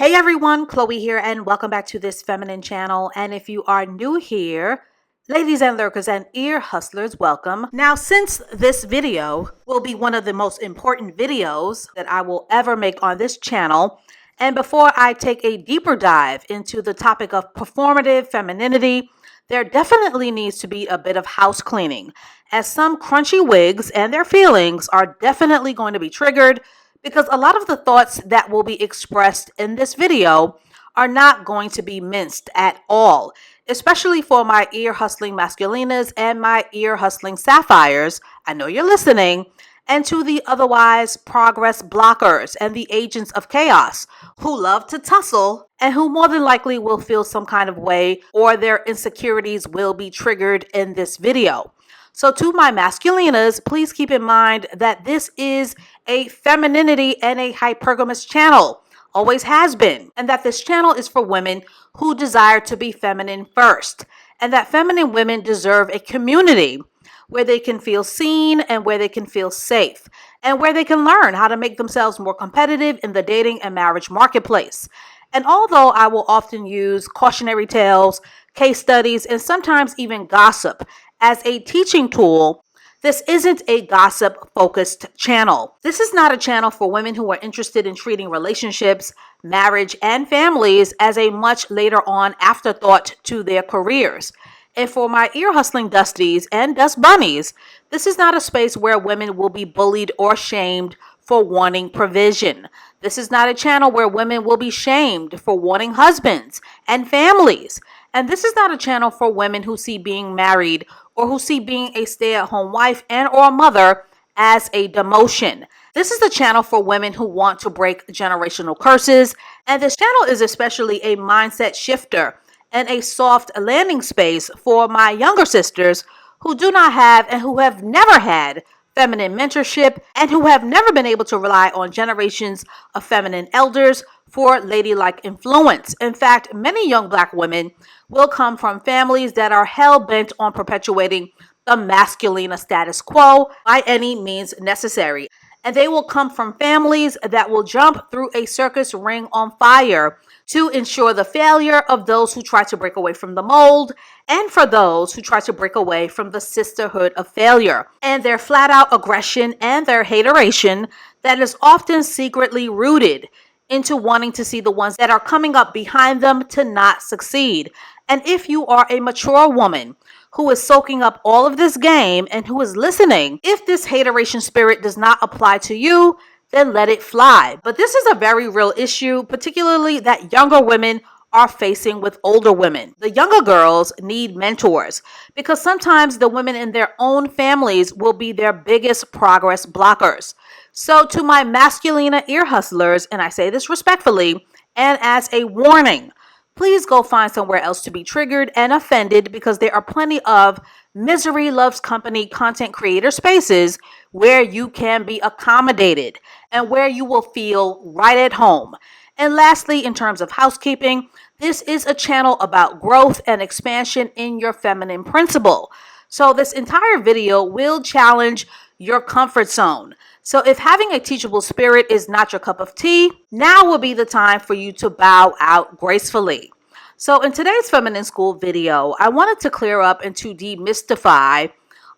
Hey everyone, Chloe here, and welcome back to this feminine channel. And if you are new here, ladies and lurkers and ear hustlers, welcome. Now, since this video will be one of the most important videos that I will ever make on this channel, and before I take a deeper dive into the topic of performative femininity, there definitely needs to be a bit of house cleaning, as some crunchy wigs and their feelings are definitely going to be triggered because a lot of the thoughts that will be expressed in this video are not going to be minced at all, especially for my ear hustling masculinas and my ear hustling sapphires. I know you're listening. And to the otherwise progress blockers and the agents of chaos who love to tussle and who more than likely will feel some kind of way or their insecurities will be triggered in this video. So to my masculinas, please keep in mind that this is a femininity and a hypergamous channel, always has been, and that this channel is for women who desire to be feminine first, and that feminine women deserve a community where they can feel seen and where they can feel safe and where they can learn how to make themselves more competitive in the dating and marriage marketplace. And although I will often use cautionary tales, case studies, and sometimes even gossip as a teaching tool, this isn't a gossip-focused channel. This is not a channel for women who are interested in treating relationships, marriage, and families as a much later on afterthought to their careers. And for my ear hustling dusties and dust bunnies, this is not a space where women will be bullied or shamed for wanting provision. This is not a channel where women will be shamed for wanting husbands and families. And this is not a channel for women who see being married or who see being a stay-at-home wife and or mother as a demotion. This is the channel for women who want to break generational curses. And this channel is especially a mindset shifter and a soft landing space for my younger sisters who do not have and who have never had feminine mentorship and who have never been able to rely on generations of feminine elders for ladylike influence. In fact, many young Black women will come from families that are hell-bent on perpetuating the masculine status quo by any means necessary. And they will come from families that will jump through a circus ring on fire to ensure the failure of those who try to break away from the mold and for those who try to break away from the sisterhood of failure and their flat-out aggression and their hateration that is often secretly rooted into wanting to see the ones that are coming up behind them to not succeed. And if you are a mature woman who is soaking up all of this game and who is listening, if this hateration spirit does not apply to you, then let it fly. But this is a very real issue, particularly that younger women are facing with older women. The younger girls need mentors because sometimes the women in their own families will be their biggest progress blockers. So to my masculina ear hustlers, and I say this respectfully and as a warning, please go find somewhere else to be triggered and offended because there are plenty of misery loves company content creator spaces where you can be accommodated and where you will feel right at home. And lastly, in terms of housekeeping, this is a channel about growth and expansion in your feminine principle. So this entire video will challenge your comfort zone. So if having a teachable spirit is not your cup of tea, now will be the time for you to bow out gracefully. So in today's Feminine School video, I wanted to clear up and to demystify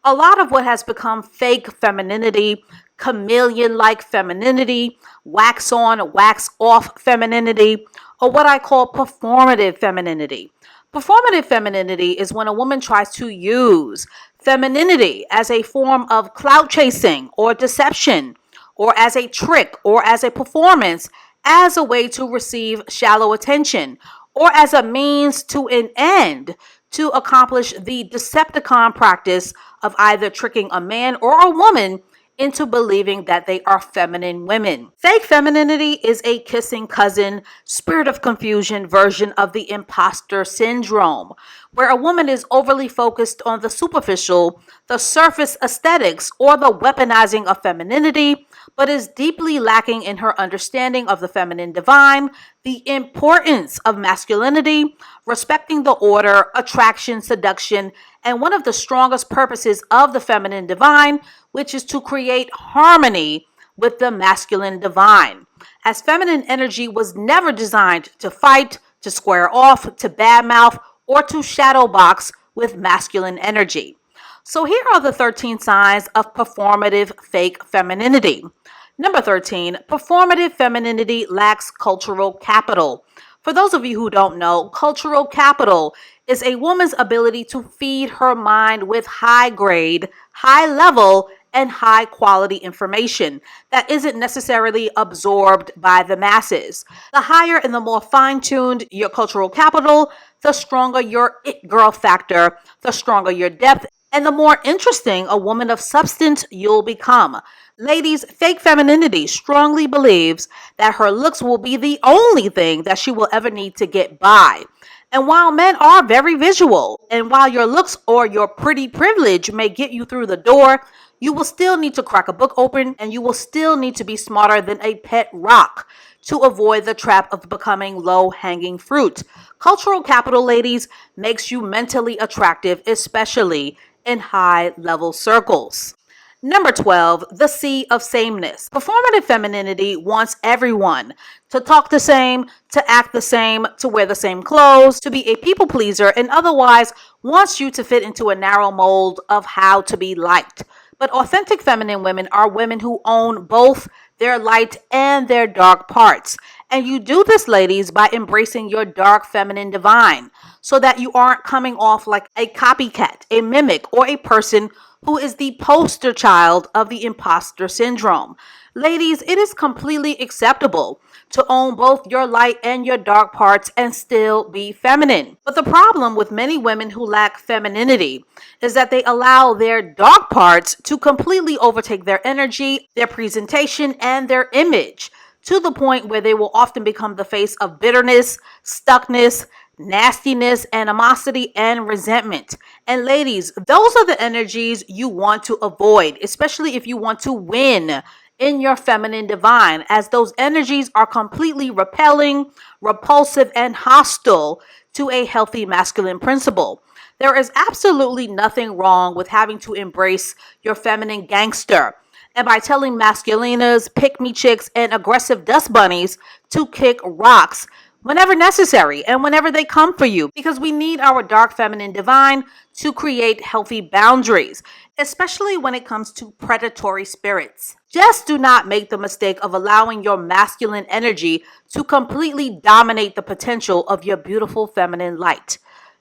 a lot of what has become fake femininity, chameleon-like femininity, wax on, wax off femininity, or what I call performative femininity. Performative femininity is when a woman tries to use femininity as a form of clout chasing or deception, or as a trick or as a performance, as a way to receive shallow attention, or as a means to an end to accomplish the Decepticon practice of either tricking a man or a woman into believing that they are feminine women. Fake femininity is a kissing cousin, spirit of confusion version of the imposter syndrome, where a woman is overly focused on the superficial, the surface aesthetics, or the weaponizing of femininity, but is deeply lacking in her understanding of the feminine divine, the importance of masculinity, respecting the order, attraction, seduction, and one of the strongest purposes of the feminine divine, which is to create harmony with the masculine divine. as feminine energy was never designed to fight, to square off, to badmouth, or to shadow box with masculine energy. So here are the 13 signs of performative fake femininity. Number 13, performative femininity lacks cultural capital. For those of you who don't know, cultural capital is a woman's ability to feed her mind with high grade, high level, and high quality information that isn't necessarily absorbed by the masses. The higher and the more fine tuned your cultural capital, the stronger your it girl factor, the stronger your depth, and the more interesting a woman of substance you'll become. Ladies, fake femininity strongly believes that her looks will be the only thing that she will ever need to get by. And while men are very visual, and while your looks or your pretty privilege may get you through the door, you will still need to crack a book open and you will still need to be smarter than a pet rock to avoid the trap of becoming low-hanging fruit. Cultural capital, ladies, makes you mentally attractive, especially in high-level circles. Number 12, the sea of sameness. Performative femininity wants everyone to talk the same, to act the same, to wear the same clothes, to be a people pleaser, and otherwise wants you to fit into a narrow mold of how to be liked. But authentic feminine women are women who own both their light and their dark parts. And you do this, ladies, by embracing your dark feminine divine so that you aren't coming off like a copycat, a mimic, or a person who is the poster child of the imposter syndrome. Ladies, it is completely acceptable to own both your light and your dark parts and still be feminine. But the problem with many women who lack femininity is that they allow their dark parts to completely overtake their energy, their presentation, and their image, to the point where they will often become the face of bitterness, stuckness, nastiness, animosity, and resentment. And ladies, those are the energies you want to avoid, especially if you want to win in your feminine divine, as those energies are completely repelling, repulsive, and hostile to a healthy masculine principle. There is absolutely nothing wrong with having to embrace your feminine gangster, and by telling masculinas, pick-me chicks, and aggressive dust bunnies to kick rocks whenever necessary and whenever they come for you, because we need our dark feminine divine to create healthy boundaries, especially when it comes to predatory spirits. Just do not make the mistake of allowing your masculine energy to completely dominate the potential of your beautiful feminine light.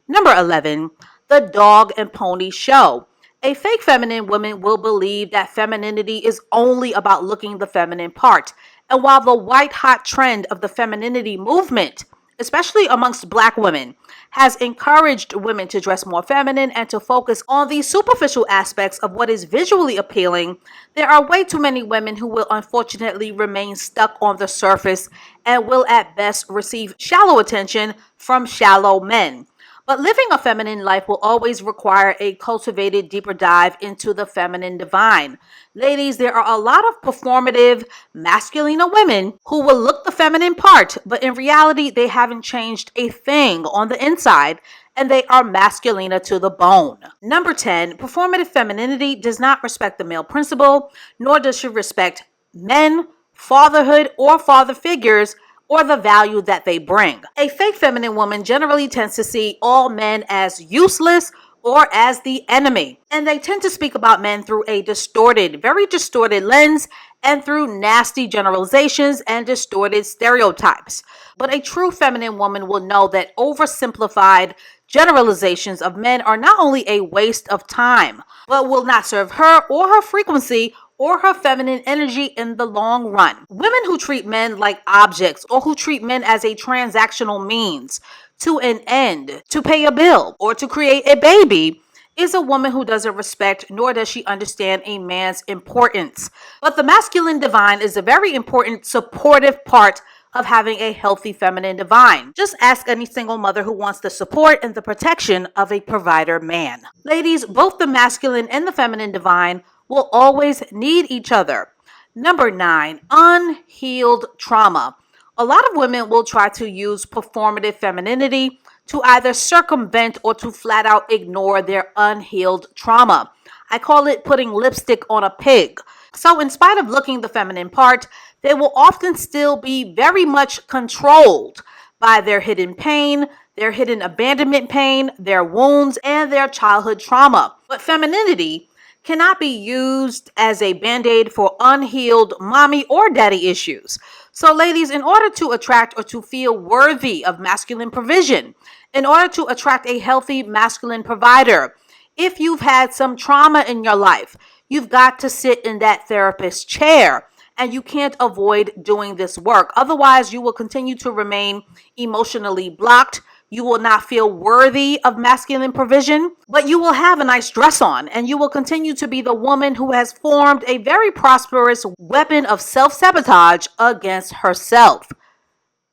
Number 11, the dog and pony show. A fake feminine woman will believe that femininity is only about looking the feminine part. And while the white hot trend of the femininity movement, especially amongst Black women, has encouraged women to dress more feminine and to focus on the superficial aspects of what is visually appealing, there are way too many women who will unfortunately remain stuck on the surface and will at best receive shallow attention from shallow men. But living a feminine life will always require a cultivated deeper dive into the feminine divine. Ladies, there are a lot of performative masculina women who will look the feminine part, but in reality, they haven't changed a thing on the inside, and they are masculina to the bone. Number 10, performative femininity does not respect the male principle, nor does she respect men, fatherhood, or father figures, or the value that they bring. A fake feminine woman generally tends to see all men as useless or as the enemy, and they tend to speak about men through a distorted, very distorted lens and through nasty generalizations and distorted stereotypes. But a true feminine woman will know that oversimplified generalizations of men are not only a waste of time, but will not serve her or her frequency or her feminine energy in the long run. Women who treat men like objects or who treat men as a transactional means to an end, to pay a bill or to create a baby, is a woman who doesn't respect nor does she understand a man's importance. But the masculine divine is a very important supportive part of having a healthy feminine divine. Just ask any single mother who wants the support and the protection of a provider man. Ladies, both the masculine and the feminine divine will always need each other. Number 9, unhealed trauma. A lot of women will try to use performative femininity to either circumvent or to flat out ignore their unhealed trauma. I call it putting lipstick on a pig. So in spite of looking the feminine part, they will often still be very much controlled by their hidden pain, their hidden abandonment pain, their wounds, and their childhood trauma. But femininity cannot be used as a band-aid for unhealed mommy or daddy issues. So ladies, in order to attract or to feel worthy of masculine provision, in order to attract a healthy masculine provider, if you've had some trauma in your life, you've got to sit in that therapist chair, and you can't avoid doing this work. Otherwise, you will continue to remain emotionally blocked. You will not feel worthy of masculine provision, but you will have a nice dress on, and you will continue to be the woman who has formed a very prosperous weapon of self-sabotage against herself.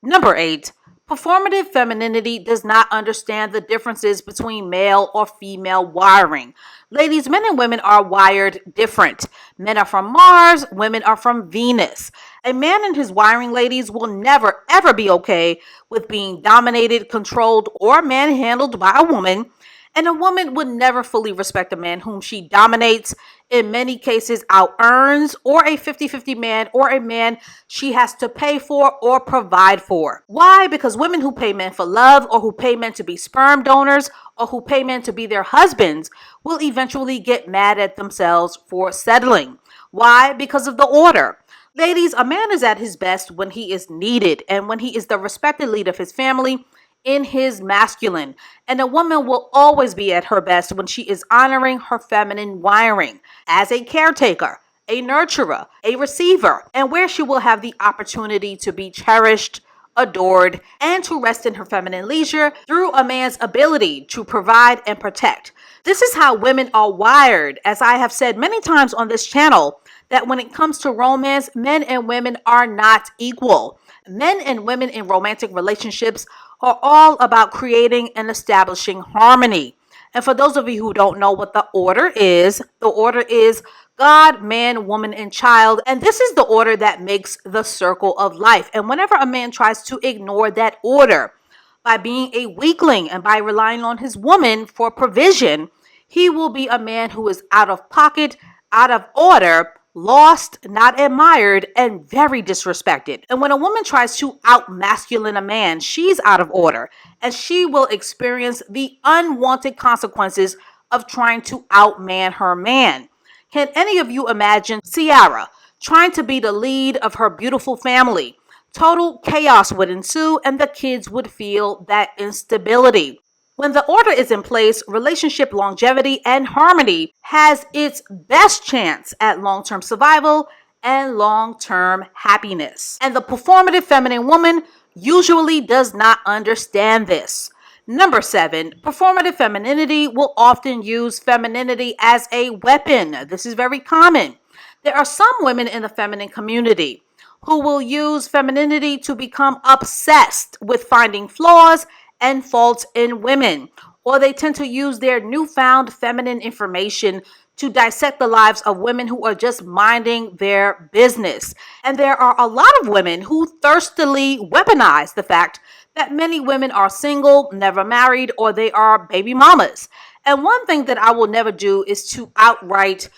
Number 8, performative femininity does not understand the differences between male or female wiring. Ladies, men and women are wired different. Men are from Mars, women are from Venus. A man and his wiring, ladies, will never ever be okay with being dominated, controlled, or manhandled by a woman. And a woman would never fully respect a man whom she dominates, in many cases out earns, or a 50-50 man, or a man she has to pay for or provide for. Why? Because women who pay men for love, or who pay men to be sperm donors, or who pay men to be their husbands will eventually get mad at themselves for settling. Why? Because of the order. Ladies, a man is at his best when he is needed and when he is the respected leader of his family in his masculine. And a woman will always be at her best when she is honoring her feminine wiring as a caretaker, a nurturer, a receiver, and where she will have the opportunity to be cherished, adored, and to rest in her feminine leisure through a man's ability to provide and protect. This is how women are wired, as I have said many times on this channel, that when it comes to romance, men and women are not equal. Men and women in romantic relationships are all about creating and establishing harmony. And for those of you who don't know what the order is God, man, woman, and child. And this is the order that makes the circle of life. And whenever a man tries to ignore that order by being a weakling and by relying on his woman for provision, he will be a man who is out of pocket, out of order, lost, not admired, and very disrespected. And when a woman tries to out-masculine a man, she's out of order, and she will experience the unwanted consequences of trying to outman her man. Can any of you imagine Ciara trying to be the lead of her beautiful family? Total chaos would ensue, and the kids would feel that instability. When the order is in place, relationship longevity and harmony has its best chance at long-term survival and long-term happiness. And the performative feminine woman usually does not understand this. Number 7, performative femininity will often use femininity as a weapon. This is very common. There are some women in the feminine community who will use femininity to become obsessed with finding flaws and faults in women, or they tend to use their newfound feminine information to dissect the lives of women who are just minding their business. And there are a lot of women who thirstily weaponize the fact that many women are single, never married, or they are baby mamas. And one thing that I will never do is to outright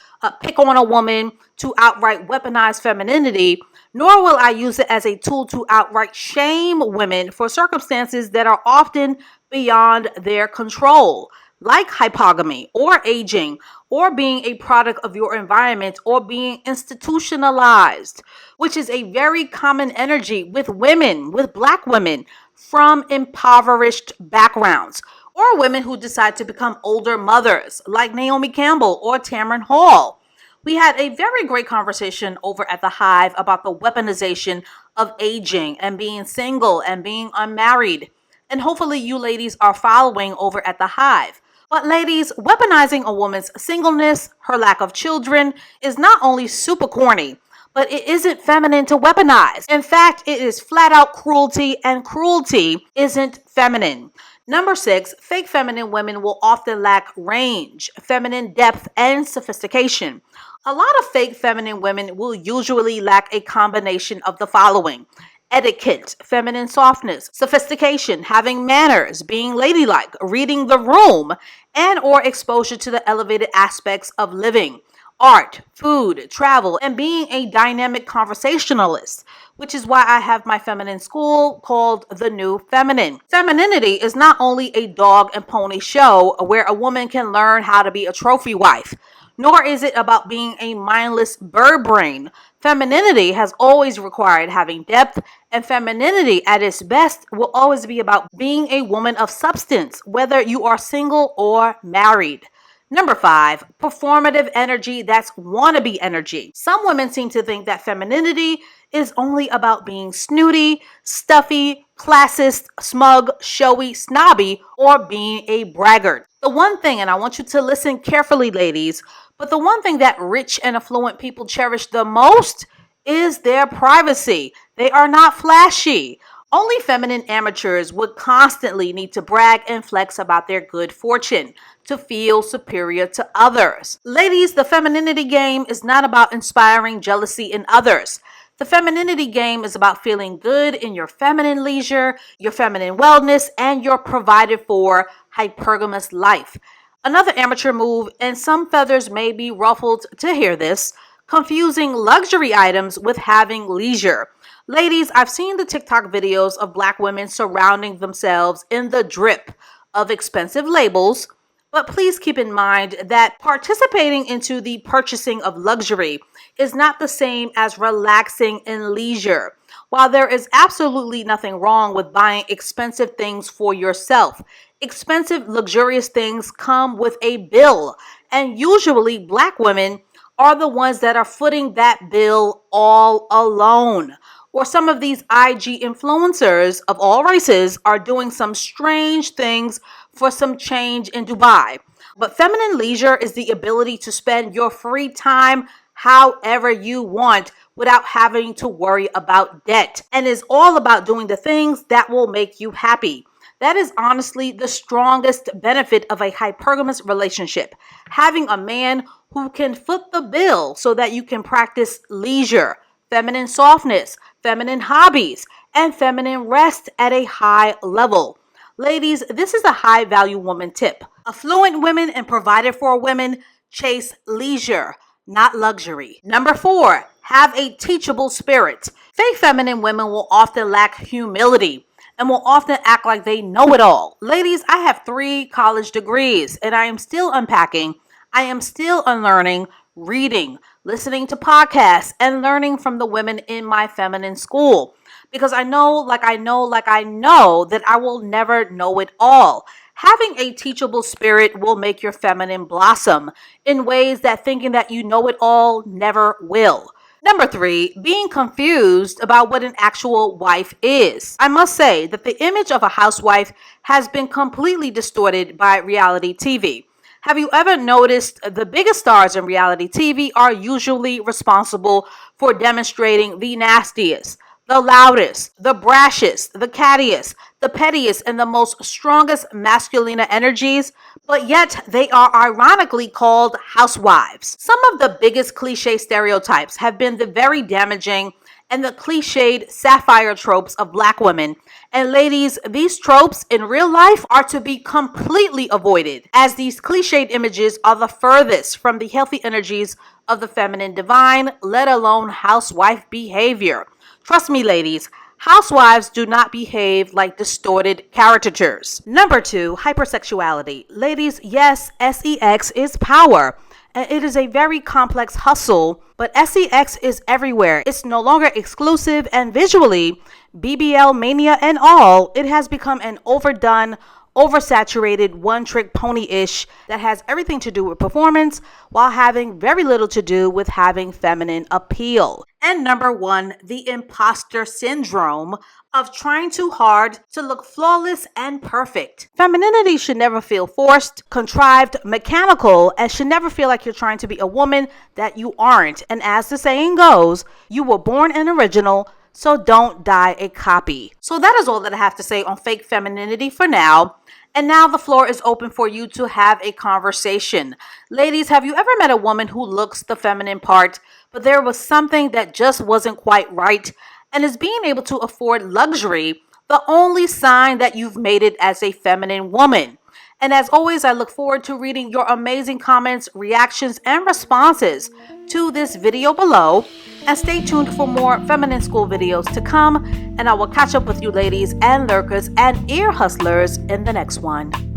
pick on a woman, to outright weaponize femininity, nor will I use it as a tool to outright shame women for circumstances that are often beyond their control, like hypogamy or aging or being a product of your environment or being institutionalized, which is a very common energy with women, with Black women from impoverished backgrounds, or women who decide to become older mothers like Naomi Campbell or Tamron Hall. We had a very great conversation over at the Hive about the weaponization of aging and being single and being unmarried. And hopefully you ladies are following over at the Hive. But ladies, weaponizing a woman's singleness, her lack of children, is not only super corny, but it isn't feminine to weaponize. In fact, it is flat out cruelty, and cruelty isn't feminine. Number 6, fake feminine women will often lack range, feminine depth, and sophistication. A lot of fake feminine women will usually lack a combination of the following: etiquette, feminine softness, sophistication, having manners, being ladylike, reading the room, and or exposure to the elevated aspects of living. art, food, travel, and being a dynamic conversationalist, which is why I have my feminine school called The New Feminine. Femininity is not only a dog and pony show where a woman can learn how to be a trophy wife, nor is it about being a mindless bird brain. Femininity has always required having depth, and femininity at its best will always be about being a woman of substance, whether you are single or married. Number 5, performative energy that's wannabe energy. Some women seem to think that femininity is only about being snooty, stuffy, classist, smug, showy, snobby, or being a braggart. The one thing, and I want you to listen carefully, ladies, but the one thing that rich and affluent people cherish the most is their privacy. They are not flashy. Only feminine amateurs would constantly need to brag and flex about their good fortune to feel superior to others. Ladies, the femininity game is not about inspiring jealousy in others. The femininity game is about feeling good in your feminine leisure, your feminine wellness, and your provided for hypergamous life. Another amateur move, and some feathers may be ruffled to hear this, confusing luxury items with having leisure. Ladies, I've seen the TikTok videos of Black women surrounding themselves in the drip of expensive labels, but please keep in mind that participating into the purchasing of luxury is not the same as relaxing in leisure. While there is absolutely nothing wrong with buying expensive things for yourself, expensive, luxurious things come with a bill, and usually Black women are the ones that are footing that bill all alone. Or some of these IG influencers of all races are doing some strange things for some change in Dubai. But feminine leisure is the ability to spend your free time however you want without having to worry about debt, and is all about doing the things that will make you happy. That is honestly the strongest benefit of a hypergamous relationship. Having a man who can foot the bill so that you can practice leisure, feminine softness, feminine hobbies, and feminine rest at a high level. Ladies, this is a high value woman tip. Affluent women and provided for women chase leisure, not luxury. Number 4, have a teachable spirit. Fake feminine women will often lack humility and will often act like they know it all. Ladies, I have 3 college degrees and I am still unpacking. I am still unlearning, reading, listening to podcasts, and learning from the women in my feminine school. Because I know that I will never know it all. Having a teachable spirit will make your feminine blossom in ways that thinking that you know it all never will. Number 3, being confused about what an actual wife is. I must say that the image of a housewife has been completely distorted by reality TV. Have you ever noticed the biggest stars in reality TV are usually responsible for demonstrating the nastiest, the loudest, the brashest, the cattiest, the pettiest, and the most strongest masculine energies, but yet they are ironically called housewives. Some of the biggest cliche stereotypes have been the very damaging and the cliched sapphire tropes of Black women. And ladies, these tropes in real life are to be completely avoided, as these cliched images are the furthest from the healthy energies of the feminine divine, let alone housewife behavior. Trust me, ladies, housewives do not behave like distorted caricatures. Number 2, hypersexuality. Ladies, yes, sex is power. And it is a very complex hustle, but sex is everywhere. It's no longer exclusive, and visually, BBL mania and all, it has become an overdone, oversaturated, one-trick pony-ish that has everything to do with performance while having very little to do with having feminine appeal. And number 1, the imposter syndrome of trying too hard to look flawless and perfect. Femininity should never feel forced, contrived, mechanical, and should never feel like you're trying to be a woman that you aren't. And as the saying goes, you were born an original, so don't die a copy. So that is all that I have to say on fake femininity for now. And now the floor is open for you to have a conversation. Ladies, have you ever met a woman who looks the feminine part, but there was something that just wasn't quite right? And is being able to afford luxury the only sign that you've made it as a feminine woman? And as always, I look forward to reading your amazing comments, reactions, and responses to this video below. And stay tuned for more Feminine School videos to come. And I will catch up with you ladies and lurkers and ear hustlers in the next one.